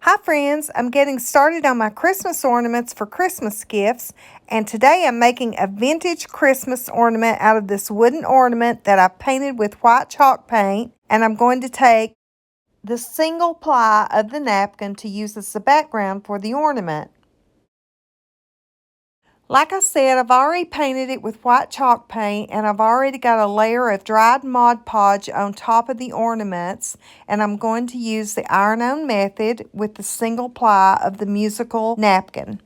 Hi friends, I'm getting started on my Christmas ornaments for Christmas gifts, and today I'm making a vintage Christmas ornament out of this wooden ornament that I've painted with white chalk paint, and I'm going to take the single ply of the napkin to use as the background for the ornament. Like I said, I've already painted it with white chalk paint, and I've already got a layer of dried Mod Podge on top of the ornaments, and I'm going to use the iron-on method with the single ply of the musical napkin.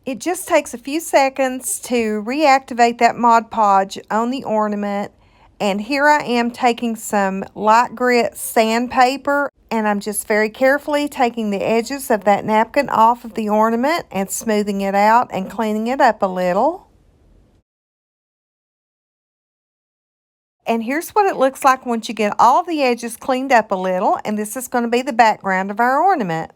It just takes a few seconds to reactivate that Mod Podge on the ornament, and here I am taking some light grit sandpaper, and I'm just very carefully taking the edges of that napkin off of the ornament and smoothing it out and cleaning it up a little. And here's what it looks like once you get all of the edges cleaned up a little, and this is going to be the background of our ornament.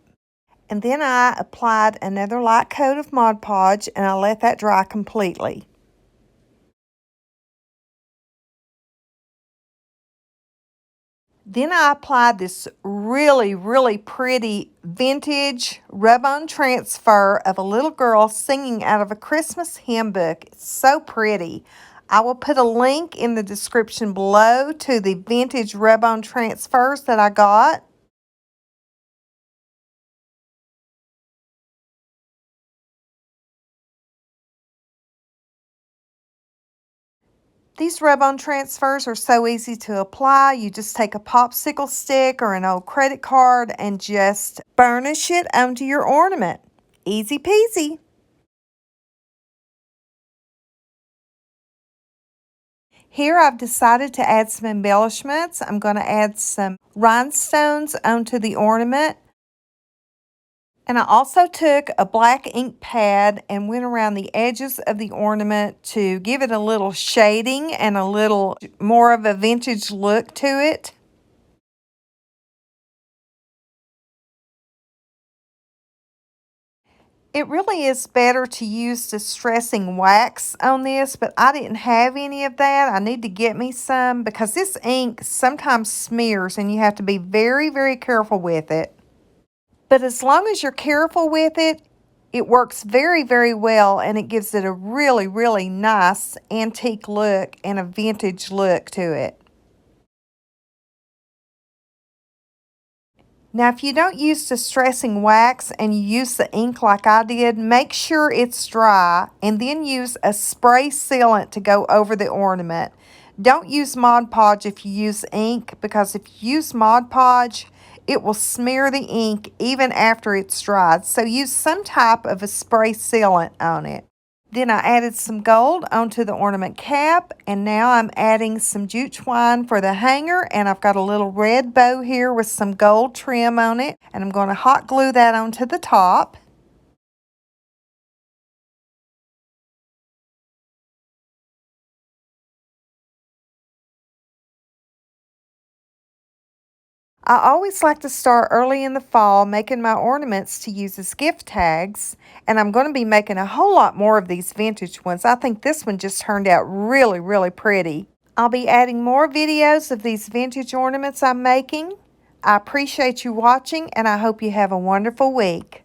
And then I applied another light coat of Mod Podge, and I let that dry completely. Then I applied this really pretty vintage rub-on transfer of a little girl singing out of a Christmas hymn book. It's so pretty. I will put a link in the description below to the vintage rub-on transfers that I got. These rub-on transfers are so easy to apply. You just take a popsicle stick or an old credit card and just burnish it onto your ornament. Easy peasy. Here I've decided to add some embellishments. I'm going to add some rhinestones onto the ornament. And I also took a black ink pad and went around the edges of the ornament to give it a little shading and a little more of a vintage look to it. It really is better to use distressing wax on this, but I didn't have any of that. I need to get me some because this ink sometimes smears and you have to be very careful with it. But as long as you're careful with it, it works very well, and it gives it a really nice antique look and a vintage look to it. Now, if you don't use distressing wax and you use the ink like I did, make sure it's dry and then use a spray sealant to go over the ornament. Don't use Mod Podge if you use ink, because if you use Mod Podge, it will smear the ink even after it's dried. So use some type of a spray sealant on it. Then I added some gold onto the ornament cap, and now I'm adding some jute twine for the hanger, and I've got a little red bow here with some gold trim on it, and I'm going to hot glue that onto the top. I always like to start early in the fall making my ornaments to use as gift tags, and I'm going to be making a whole lot more of these vintage ones. I think this one just turned out really pretty. I'll be adding more videos of these vintage ornaments I'm making. I appreciate you watching, and I hope you have a wonderful week.